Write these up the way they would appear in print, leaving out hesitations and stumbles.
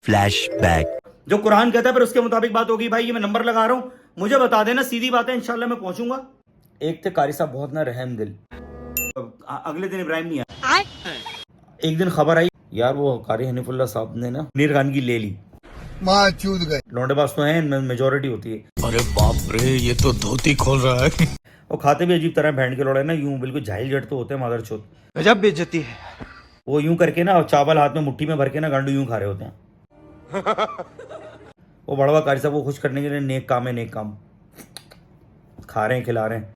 Flashback. जो कुरान कहता है फिर उसके मुताबिक बात होगी। भाई ये मैं नंबर लगा रहा हूँ, मुझे बता देना, सीधी बात है, इंशाल्लाह मैं पहुंचूंगा। एक थे कारी साहब बहुत ना रहम दिल। अगले दिन इब्राहिम नहीं आया। एक दिन खबर आई यार वो कारी हनीफुल्लाह साहब ने ना नीर खान की ले ली। माँ चूत गए। लौंडेबाज तो हैं, इनमें मेजोरिटी होती है। अरे बाप रे, ये तो धोती खोल रहा है। वो खाते भी अजीब तरह बैंड के लौड़े ना, यूं बिल्कुल जाहिल जट तो होते हैं मादरचोद। गजब बेइज्जती है। वो यूं करके ना चावल हाथ में मुट्ठी में भर के ना गांडू यूं खा रहे होते हैं। वो बड़वा कारी साहब को खुश करने के लिए नेक काम है, नेक काम खा रहे हैं, खिला रहे हैं।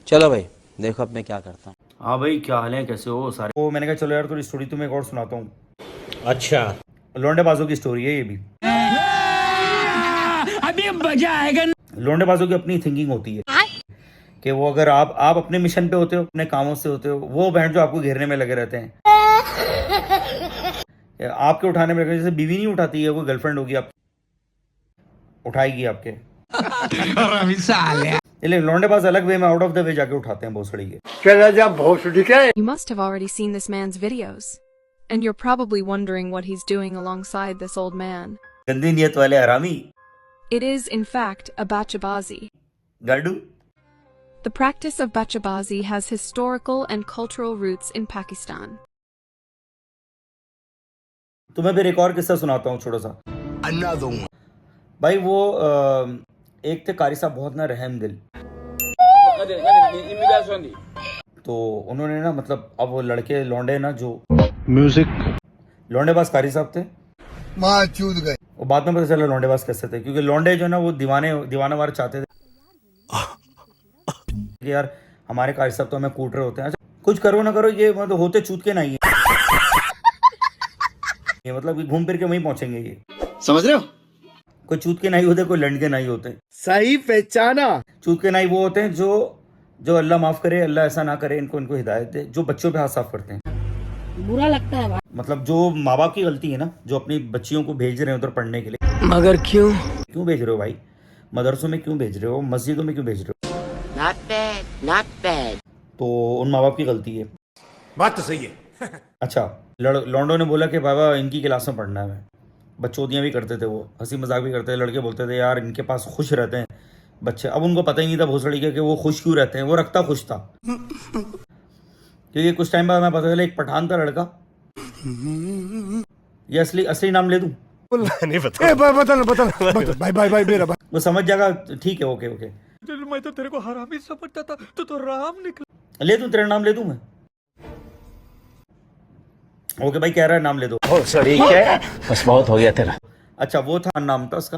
चलो भाई देखो अब मैं क्या करता हूँ। हाँ भाई क्या हाल है, कैसे हो सारे? वो मैंने कहा चलो यार थोड़ी स्टोरी तुम्हें एक और सुनाता हूँ। अच्छा, लौंडेबाजों की स्टोरी है ये भी। अभी मजा आएगा। लौंडेबाजों की अपनी थिंकिंग होती है कि वो अगर आप अपने मिशन पे होते हो, अपने कामों से होते हो, वो बहन जो आपको घेरने में लगे रहते हैं, आपके उठाने में लगे। जैसे बीवी नहीं उठाती है, वो गर्लफ्रेंड होगी आप उठाएगी आपके। लेकिन लौंडेबाज अलग वे में आउट ऑफ द वे जाके उठाते हैं भोसड़ी के। You must have already seen this man's videos, and you're probably wondering what he's doing alongside this old man. गंदी नियत वाले हरामी It is, in fact, a bachabazi. Gadu. The practice of bachabazi has historical and cultural roots in Pakistan. तुम्हें फिर एक और किस्सा सुनाता हूँ छोटा सा। भाई वो एक थे कारी साहब बहुत ना रहम दिल। तो उन्होंने ना मतलब अब वो लड़के लौंडे ना जो म्यूजिक लौंडेबाज कारी साहब थे, माँ चूत गए। वो बाद में पता चला लौंडेबाज कैसे थे, क्योंकि लौंडे जो ना वो दीवाना वार चाहते थे कि यार हमारे कारी साहब तो हमें कूट रहे होते हैं। अच्छा, कुछ करो ना करो, ये मतलब होते चूत के नहीं है। ये मतलब घूम फिर के वहीं पहुंचेंगे ये, समझ रहे हो? कोई चूत के नहीं होते, कोई लंड के नहीं होते। सही पहचाना। चूत के नहीं वो होते हैं जो अल्लाह माफ करे, अल्लाह ऐसा ना करे, इनको हिदायत दे, जो बच्चों पे हाथ साफ करते हैं। बुरा लगता है भाई। मतलब जो माँ बाप की गलती है ना, जो अपनी बच्चियों को भेज रहे हैं उधर पढ़ने के लिए। मगर क्यों भेज रहे हो भाई? मदरसों में क्यों भेज रहे हो, मस्जिदों में क्यों भेज रहे हो? Not bad. तो उन माँ बाप की गलती है। बात तो सही है। अच्छा, लौंडों ने बोला कि बाबा इनकी क्लास में पढ़ना है। मैं बच्चोदियाँ भी करते थे, वो हंसी मजाक भी करते थे। लड़के बोलते थे यार इनके पास खुश रहते हैं बच्चे। अब उनको पता ही नहीं था भोसड़ी के कि वो खुश क्यों रहते हैं, वो रखता खुश था। क्योंकि कुछ टाइम बाद मैं पता चला एक पठान था लड़का। ये असली नाम ले दूं? नहीं पता। भाई भाई भाई मेरा भाई। वो समझ जाएगा, ठीक है, ओके। मैं तो तेरे को हरामी समझता था, तो राम निकला। ले दूं, तेरा नाम ले दूं मैं? ओके भाई, कह रहा है नाम ले दो। ठीक है बस बहुत हो गया तेरा। अच्छा, वो था, नाम था उसका।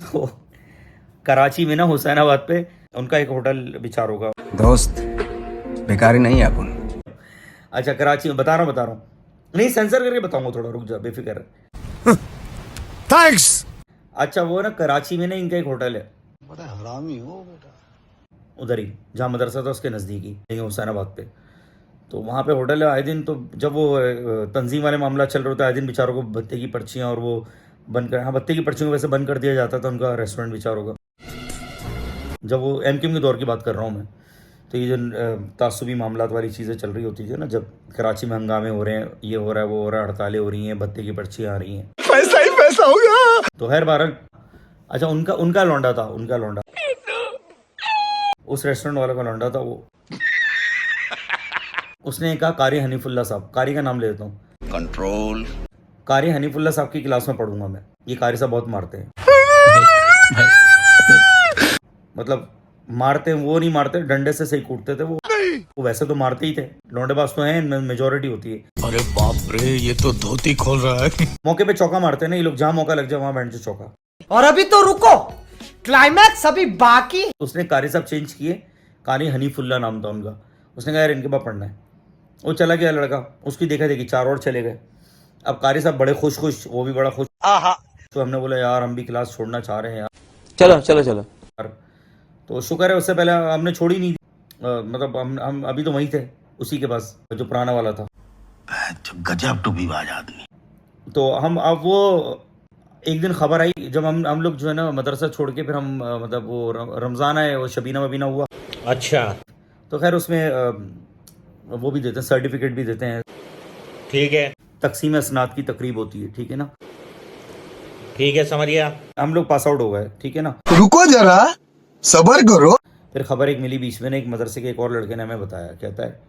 तो कराची में ना हुसैनाबाद पे उनका एक होटल विचार होगा। दोस्त बेकारी नहीं है अपन। अच्छा, कराची में बता रहा हूँ, नहीं सेंसर करके बताऊंगा, थोड़ा रुक जा, बेफिक्र। थैंक्स। अच्छा, वो ना कराची में ना इनका एक होटल है, बड़ा हरामी हो बेटा। उधर ही जहाँ मदरसा था उसके नज़दीकी, हुसैनाबाद पे। तो वहाँ पे होटल है। आए दिन तो जब वो तंजीम वाले मामला चल रहा होता है, आए दिन बेचारों को भत्ते की पर्चियाँ और वो बंद कर, हाँ भत्ते की पर्चियों को वैसे बंद कर दिया जाता था उनका रेस्टोरेंट बेचारों का। जब वो एमक्यूएम के दौर की बात कर रहा हूँ मैं, तो ये जो तासुबी मामलात वाली चीज़ें चल रही होती थी ना, जब कराची में हंगामे हो रहे हैं, ये हो रहा है, वो हो रहा है, हड़तालें हो रही हैं, भत्ते की पर्चियाँ आ रही हैं, पैसा ही पैसा हो गया। तो खैर बहरहाल। अच्छा, उनका लौंडा था, उस रेस्टोरेंट वाले का लौंडा था वो। उसने कहा कारी हनीफुल्लाह साहब, कारी का नाम ले देता हूँ, कंट्रोल। कारी हनीफुल्लाह साहब की क्लास में पढ़ूंगा मैं। ये कारी साहब बहुत मारते हैं। मतलब मारते हैं, वो नहीं मारते, डंडे से सही कूटते थे वो वैसे तो मारते ही थे। लौंडेबाज तो हैं, इनमें मेजोरिटी होती है। अरे बाप रे, ये तो धोती खोल रहा है। मौके पे चौका मारते हैं ना ये लोग, जहाँ मौका लग जाए वहाँ बैठ जाए चौका। और अभी तो रुको, क्लाइमैक्स अभी बाकी। उसने कारी साहब चेंज किए, कारी हनीफुल्लाह नाम था उनका। उसने कहा यार इनके पास पढ़ना है। वो चला गया लड़का, उसकी देखा देखी 4 और चले गए। अब कारी साहब बड़े खुश, वो भी बड़ा खुश। तो हमने बोला यार हम भी क्लास छोड़ना चाह रहे हैं यार। चलो यार तो शुक्र है उससे पहले हमने छोड़ी नहीं थी। मतलब हम अभी तो वहीं थे उसी के पास, जो पुराना वाला था। गजब टूबीबाज आदमी। तो हम अब वो एक दिन खबर आई जब हम लोग जो है ना मदरसा छोड़ के फिर हम मतलब वो रमज़ान आए, वो शबीना वबीना हुआ। अच्छा, तो खैर उसमें वो भी देते हैं, सर्टिफिकेट भी देते हैं। ठीक है, तकसीम असनाद की तकरीब होती है, ठीक है ना। ठीक है, समझ गया। हम लोग पास आउट हो गए, ठीक है ना। रुको जरा, सबर करो। फिर खबर एक मिली बीच में ना, एक मदरसे के एक और लड़के ने हमें बताया, कहता है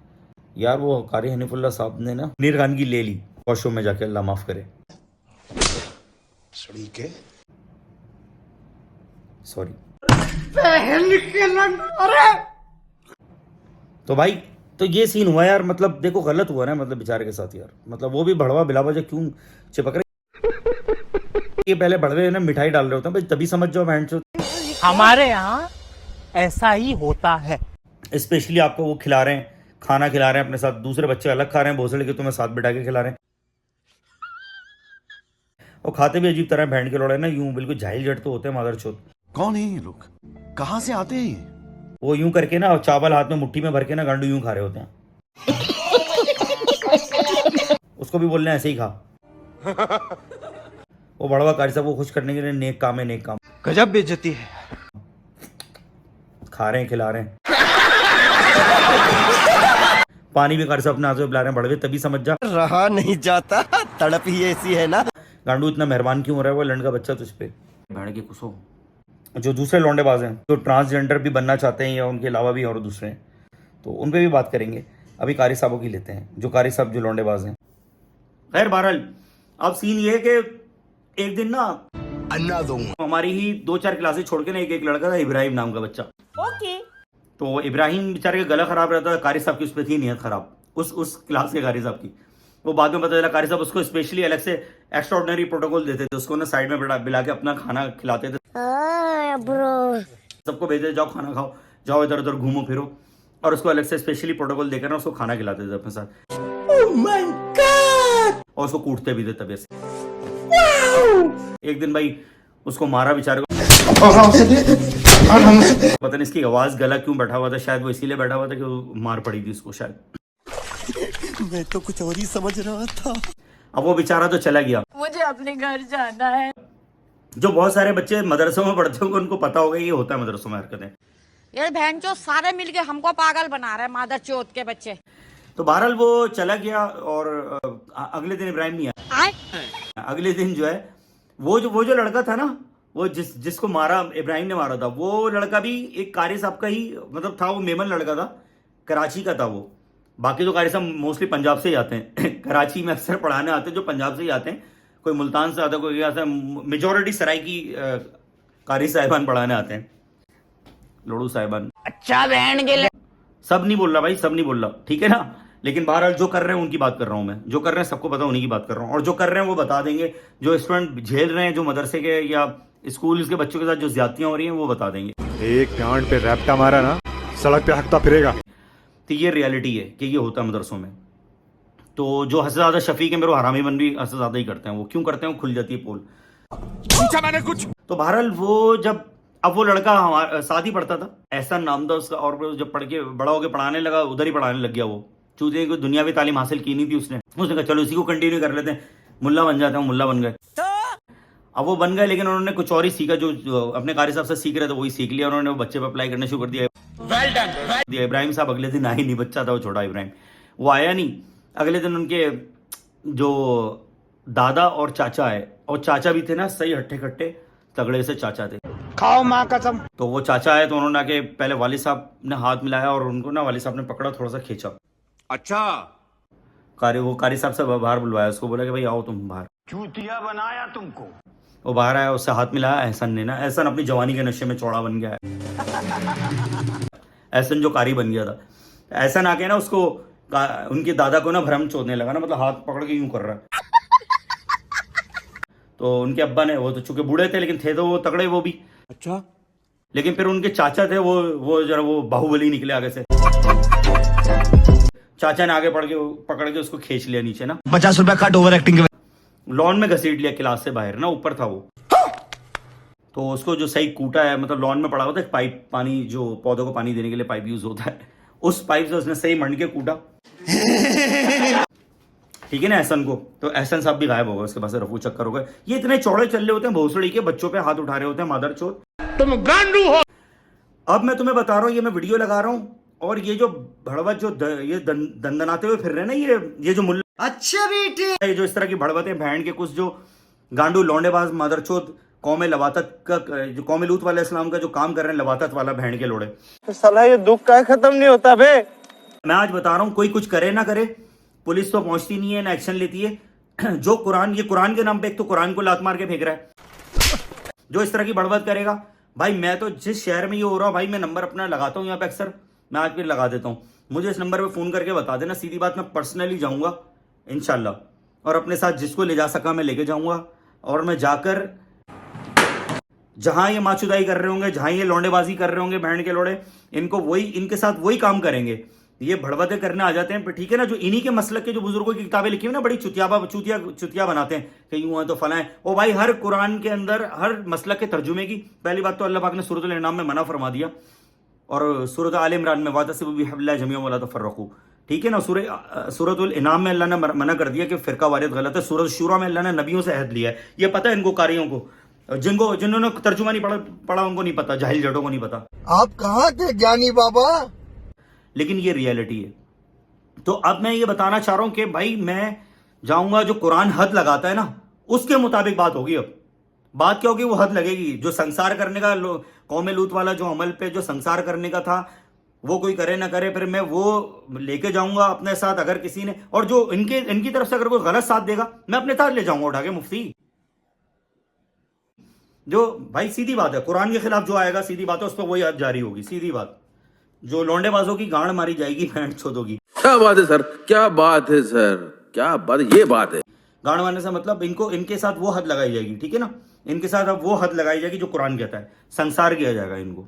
यार वो कारी हनीफुल्लाह साहब ने ना नीर खान की ले ली वॉशरूम में जाके, अल्लाह माफ करे, सॉरी। तो भाई तो ये सीन हुआ यार, मतलब देखो गलत हुआ ना, मतलब बेचारे के साथ यार, मतलब वो भी भड़वा बिला वजह क्यों चिपक रहे। ये पहले भड़वे ना मिठाई डाल रहे होते हैं भाई, तभी समझ जाओ बहन चो। हमारे यहाँ ऐसा ही होता है। स्पेशली आपको वो खिला रहे हैं, खाना खिला रहे हैं अपने साथ, दूसरे बच्चे अलग खा रहे हैं, भोसड़े के तुम्हें साथ बिठा के खिला रहे हैं, और खाते भी अजीब तरह बैंड के लोड़े ना, यूं बिल्कुल जाहिल जट तो होते हैं मादरचोद। कौन है ये लोग, कहाँ से आते हैं? वो यूं करके ना चावल हाथ में मुट्ठी में भर के ना गांडू यूं खा रहे होते हैं। उसको भी बोलने ऐसे ही खा। वो बड़वा कारी साहब को खुश करने के लिए नेक काम है, नेक काम। गजब बेइज्जती है। खा रहे हैं, खिला रहे हैं, पानी भी कारी साहब अपने हाथ से पिला रहे हैं बड़वे, तभी समझ जा रहा नहीं जाता, तड़प ही ऐसी है ना। गांडू इतना मेहरबान क्यों हो रहा है वो लड़का बच्चा तुझ पे, भाड़ के कुसो। जो दूसरे लौंडेबाज हैं, जो ट्रांसजेंडर भी बनना चाहते हैं या उनके अलावा भी और दूसरे हैं, तो उन पे भी बात करेंगे। अभी कारी साहबों की लेते हैं, जो कारी साहब जो लौंडेबाज हैं। खैर बहरहाल अब सीन ये है कि एक दिन ना अन्ना दूंगा। हमारी ही 2-4 क्लासेस छोड़ के ना एक लड़का था, इब्राहिम नाम का बच्चा। ओके। तो इब्राहिम बेचारे का गला खराब रहता था, कारी साहब की उस पर थी नीयत खराब, उस क्लास के कारी साहब की। वो बाद में पता चला कारी साहब उसको स्पेशली अलग से एक्स्ट्रा ऑर्डिनरी प्रोटोकॉल देते थे, उसको ना साइड में बिला के अपना खाना खिलाते थे, सबको भेजते जाओ खाना खाओ, जाओ इधर उधर घूमो फिरो, और उसको अलग से स्पेशली प्रोटोकॉल देकर ना उसको खाना खिलाते थे अपने साथ। और उसको कूटते भी थे तबीयत से। एक दिन भाई उसको मारा बेचारे को, पता नहीं इसकी आवाज गला क्यों बैठा हुआ था, शायद वो इसीलिए बैठा हुआ था कि वो मार पड़ी थी उसको शायद। मैं तो कुछ और ही समझ रहा था। अब वो बेचारा तो चला गया। मुझे अपने घर जाना है। जो बहुत सारे बच्चे मदरसों में पढ़ते होंगे उनको पता होगा ये होता है मदरसों में हरकतें। ये बहन चो सारे मिलके हमको पागल बना रहे हैं, मादर चौथ के बच्चे। तो बहरहाल वो चला गया और अगले दिन इब्राहिम नहीं आया। अगले दिन जो है वो जो लड़का था ना, वो जिसको मारा इब्राहिम ने मारा था, वो लड़का भी एक कारी साहब का ही मतलब था। वो मेमन लड़का था, कराची का था वो। बाकी तो कारी साहब मोस्टली पंजाब से ही आते हैं। कराची में अक्सर पढ़ाने आते हैं जो पंजाब से ही आते हैं, कोई मुल्तान से आता है, कोई आता है। मेजोरिटी सराय की कारी साहिबान पढ़ाने आते हैं, लोड़ू साहिबान। अच्छा बहन के सब नहीं बोल रहा भाई, सब नहीं बोल रहा, ठीक है ना। लेकिन बहरहाल जो कर रहे हैं उनकी बात कर रहा हूं मैं, जो कर रहे हैं सबको पता उन्हीं की बात कर रहा हूं। और जो कर रहे हैं वो बता देंगे, जो स्टूडेंट झेल रहे हैं, जो मदरसे के या स्कूल के बच्चों के साथ जो ज्यादतियां हो रही हैं वो बता देंगे। एक गांड पे रैप्टा मारा ना, सड़क पे हकता फिरेगा। तो ये रियलिटी है कि ये होता है मदरसों में। तो जो हद से ज्यादा शफीक है मेरे को हरामी बन भी हद से ज्यादा ही करते हैं। वो क्यों करते हैं, वो खुल जाती है पोल। पूछा मैंने कुछ। तो बहरहाल वो जब अब वो लड़का हमारे साथ ही पढ़ता था, ऐसा नाम था उसका, और जब पढ़ के बड़ा होकर पढ़ाने लगा, उधर ही पढ़ाने लग गया वो। चूंकि कोई दुनियावी तालीम हासिल की नहीं थी उसने कहा चलो इसी को कंटिन्यू कर लेते हैं, मुल्ला बन जाते हैं। मुल्ला बन गए। अब वो बन गए, लेकिन उन्होंने कुछ और ही सीखा, जो अपने कारी साहब से सीख रहे थे वही सीख लिया उन्होंने। वो बच्चे पे अप्लाई करना शुरू कर दिया। इब्राहिम साहब अगले दिन आए नहीं, बच्चा था वो छोटा इब्राहिम, वो आया नहीं। अगले दिन उनके जो दादा और चाचा है, और चाचा भी थे ना सही हट्टे कट्टे तगड़े से चाचा थे, खाओ माँ कसम। तो वो चाचा आए तो उन्होंने आके पहले वालिद साहब ने हाथ मिलाया और उनको ना वालिद साहब ने पकड़ा, थोड़ा सा खींचा। अच्छा, वो कारी साहब से बाहर बुलवाया, उसको बोला कि भाई आओ तुम बाहर। चूतिया बनाया तुमको। वो बाहर आया, उससे हाथ मिलाया एहसन ने ना। एहसन अपनी जवानी के नशे में चौड़ा बन गया है। एहसन जो कारी बन गया था, एहसन आके ना उसको उनके दादा को ना भ्रम चोदने लगा ना, मतलब हाथ पकड़ के यूं कर रहा है। तो उनके अब्बा ने, वो तो चूंकि बूढ़े थे लेकिन थे तो वो तगड़े वो भी। अच्छा, लेकिन फिर उनके चाचा थे वो जरा वो बाहुबली निकले आगे से। चाचा ने आगे पकड़ के उसको खींच लिया नीचे ना, 50 रुपया कट ओवर एक्टिंग के। लॉन में घसीट लिया, क्लास से बाहर ना, ऊपर था वो। तो उसको जो सही कूटा है, मतलब लॉन में पड़ा होता है पाइप, पानी जो पौधों को पानी देने के लिए पाइप यूज होता है, उस पाइप से उसने सही मंड के कूटा। ठीक है ना एहसन को। तो एहसन साहब भी गायब हो गए, उसके पास रफू चक्कर हो गए। ये इतने चौड़े चल रहे होते हैं, भोसड़ी के बच्चों पे हाथ उठा रहे होते हैं, मादरचोद। तुम गांडू हो। अब मैं तुम्हें बता रहा हूँ, ये मैं वीडियो लगा रहा हूँ और ये जो भड़वत जो ये दंदनाते हुए फिर रहे हैं ना, ये जो मुल्ला, अच्छा बेटे, ये जो इस तरह की भड़वतें बहन के कुछ जो गांडू लौंडेबाज मादरचोद कौम लवातत का, जो कौम लूत वाले इस्लाम का जो काम कर रहे हैं, लवातत वाला बहन के लोड़े, साला ये दुख का खत्म नहीं होता बे। मैं आज बता रहा हूं, कोई कुछ करे ना करे, पुलिस तो पहुंचती नहीं है ना एक्शन लेती है। जो ये कुरान के नाम पे एक तो कुरान को लात मार के फेंक रहा है, जो इस तरह की बड़बड़ करेगा भाई, मैं तो जिस शहर में ये हो रहा हूँ भाई, मैं नंबर अपना लगाता हूँ यहाँ पे अक्सर, मैं आज फिर लगा देता हूँ, मुझे इस नंबर पे फ़ोन करके बता देना, सीधी बात, मैं पर्सनली जाऊँगा इंशाल्लाह, और अपने साथ जिसको ले जा सका मैं लेके जाऊँगा, और मैं जाकर जहाँ ये माचुदाई कर रहे होंगे, जहाँ ये लौंडेबाजी कर रहे होंगे बहन के लोड़े, इनके साथ वही काम करेंगे। ये भड़बतें करने आ जाते हैं, ठीक है ना, जो इन्हीं के मसलक के जो बुजुर्गों की किताबें लिखी हुई ना, बड़ी चुतिया बनाते हैं कि यूं है तो फला है। ओ भाई, हर कुरान के अंदर हर मसलक के तर्जुमे की पहली बात तो अल्लाह पाक ने सूरत अल-इनाम में मना फरमा दिया, और सूरत आल इमरान में वातसिबू बिहब्लिल्लाहि जमीअन वला तफर्रकू, ठीक है ना, सूरत अल-इनाम में अल्लाह ने मना कर दिया कि फिरका वारियत गलत है। सूरत शूरा में अल्लाह ने नबियों से अहद लिया है, ये पता है इनको कारियों को, जिन्होंने तर्जुमा नहीं पढ़ा उनको नहीं पता, जाहिल जटों को नहीं पता। आप कहाँ थे ज्ञानी बाबा? लेकिन ये रियलिटी है। तो अब मैं ये बताना चाह रहा हूं कि भाई मैं जाऊंगा, जो कुरान हद लगाता है ना, उसके मुताबिक बात होगी। अब बात क्या होगी, वो हद लगेगी। जो संसार करने का कौम लूत वाला जो अमल पे जो संसार करने का था, वो कोई करे ना करे, फिर मैं वो लेके जाऊंगा अपने साथ। अगर किसी ने, और जो इनकी तरफ से अगर कोई गलत साथ देगा, मैं अपने साथ ले जाऊंगा उठा के मुफ्ती। जो भाई सीधी बात है, कुरान के खिलाफ जो आएगा, सीधी बात है, उस पर वही हद जारी होगी, सीधी बात। जो लौंडेबाजों की गांड मारी जाएगी भैंस छोदों की। क्या बात है सर, क्या बात है सर, क्या बात, ये बात है। गांड मारने से मतलब इनके साथ वो हद लगाई जाएगी, ठीक है ना, इनके साथ अब वो हद लगाई जाएगी जो कुरान कहता है, संसार किया जाएगा इनको।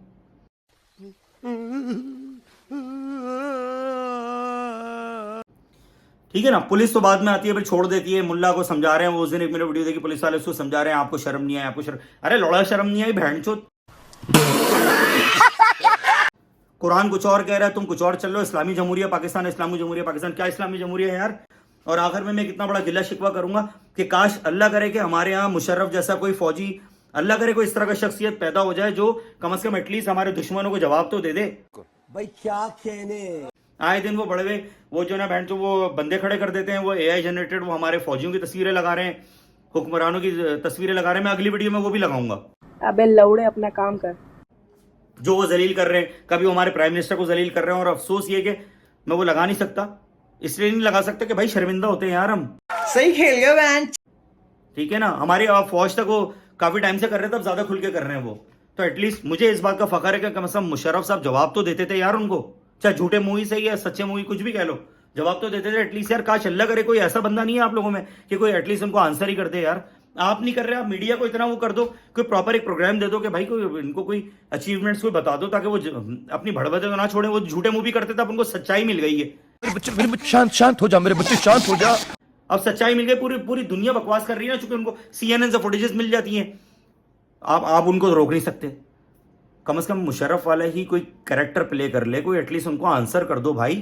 ठीक है ना। पुलिस तो बाद में आती है, फिर छोड़ देती है, मुल्ला को समझा रहे हैं। वो उस दिन एक मेरे वीडियो देखी, पुलिस वाले उसको समझा रहे हैं, आपको शर्म नहीं आई, आपको शर्म, अरे लौड़ा शर्म नहीं आई भैंचोद। कुरान कुछ और कह रहा है, तुम कुछ और चल रहे हो। इस्लामी जमहूरिया पाकिस्तान, इस्लामी जमहूरिया पाकिस्तान, क्या इस्लामी जमहूरिया है यार। और आखिर में मैं कितना बड़ा गिला शिकवा करूंगा कि काश अल्लाह करे कि हमारे यहाँ मुशर्रफ जैसा कोई फौजी, अल्लाह करे कोई इस तरह का शख्सियत पैदा हो जाए जो कम से कम एटलीस्ट हमारे दुश्मनों को जवाब तो दे दे। भाई क्या कहने, आए दिन वो बड़े वो जो ना बहन जो वो बंदे खड़े कर देते हैं, वो AI जनरेटेड, वो हमारे फौजियों की तस्वीरें लगा रहे हैं, हुक्मरानों की तस्वीरें लगा रहे हैं। मैं अगली वीडियो में वो भी लगाऊंगा। अबे लौड़े अपना काम कर। जो वो जलील कर रहे हैं, कभी वो हमारे प्राइम मिनिस्टर को जलील कर रहे हैं, और अफसोस ये कि मैं वो लगा नहीं सकता, इसलिए नहीं लगा सकता कि भाई शर्मिंदा होते हैं यार हम। सही खेल गए बहन, ठीक है ना। हमारे फौज तक वो काफी टाइम से कर रहे थे, अब ज्यादा खुल के कर रहे हैं वो। तो एटलीस्ट मुझे इस बात का फखर है कि कम से कम मुशर्रफ साहब जवाब तो देते थे यार उनको, चाहे झूठे मुंह से या सच्चे मुंह, कुछ भी कह लो, जवाब तो देते थे एटलीस्ट यार। काश अल्लाह करे कोई ऐसा बंदा नहीं है आप लोगों में कि कोई एटलीस्ट उनको आंसर ही कर दे यार। आप नहीं कर रहे, आप मीडिया को इतना वो कर दो, कोई प्रॉपर एक प्रोग्राम दे दो कि भाई कोई इनको कोई अचीवमेंट्स कोई बता दो, ताकि वो अपनी भड़बड़ें तो ना छोड़े। वो झूठे मुंह भी करते थे, अब उनको सच्चाई मिल गई है। मेरे बच्चे शांत हो जा, मेरे बच्चे शांत हो जा। अब सच्चाई मिल गई, पूरी दुनिया बकवास कर रही है ना, चूंकि उनको CNN से फुटेजेस मिल जाती हैं। आप उनको रोक नहीं सकते। कम से कम मुशर्रफ वाला ही कोई कैरेक्टर प्ले कर ले, कोई एटलीस्ट उनको आंसर कर दो भाई।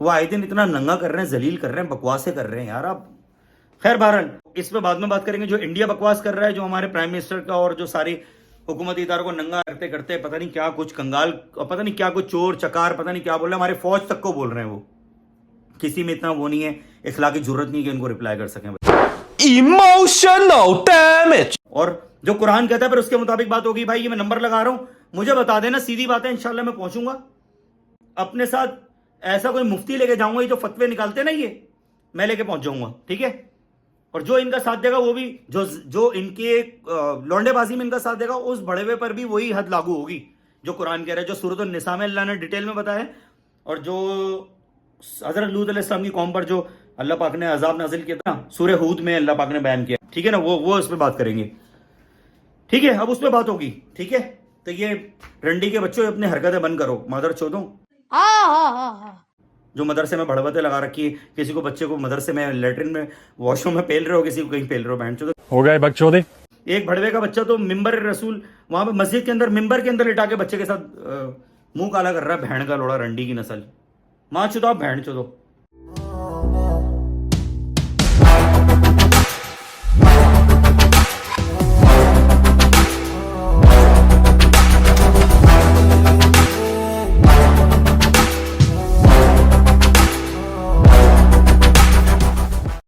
वो आए दिन इतना नंगा कर रहे हैं, जलील कर रहे हैं, बकवासें कर रहे हैं यार। आप खैर बहरहाल इस पे बाद में बात करेंगे। जो इंडिया बकवास कर रहा है, जो हमारे प्राइम मिनिस्टर का और जो सारी हुकूमती इदारों को नंगा करते करते पता नहीं क्या कुछ कंगाल, पता नहीं क्या कुछ चोर चकार, पता नहीं क्या बोल रहे हैं, हमारे फौज तक को बोल रहे हैं। वो किसी में इतना वो नहीं है, इखलाकी जरूरत नहीं कि उनको रिप्लाई कर सकें। Emotional damage. और जो कुरान कहता है फिर उसके मुताबिक बात होगी। भाई ये मैं नंबर लगा रहा हूं, मुझे बता देना, सीधी बात है, इंशाल्लाह मैं पहुंचूंगा अपने साथ। ऐसा कोई मुफ्ती लेके जाऊंगा, ये जो फतवे निकालते ना, ये मैं लेके पहुंच जाऊंगा, ठीक है। और जो इनका साथ देगा वो भी, जो इनके लौंडेबाजी में इनका साथ देगा, उस बड़ेवे पर भी वही हद लागू होगी जो कुरान कह रहा है, जो सूरत अन-निसा में अल्लाह ने डिटेल में बताया है। और जो हजरत लूत अलैहिस्सलाम की कौम पर जो अल्लाह पाक ने अजाब नाजिल किया था, सूरह हूद में अल्लाह पाक ने बयान किया, ठीक है ना, वो उस पर बात करेंगे, ठीक है। अब उस पर बात होगी, ठीक है। तो ये रंडी के बच्चों अपनी हरकतें बंद करो, मादर चौधों। जो मदरसे में भड़बतें लगा रखी है, किसी को बच्चे को मदरसे में लेटरिन में वॉशरूम में पेल रहे हो, किसी को कहीं पेल रहे हो, बहन चौधो हो गए बकचोदे। एक भड़वे का बच्चा तो मिंबर रसूल वहां पे मस्जिद के अंदर मिंबर के अंदर लिटा के बच्चे के साथ मुंह काला कर रहा है, बहन का लोड़ा, रंडी की नस्ल, माँ चुदाओ बहन चौधो।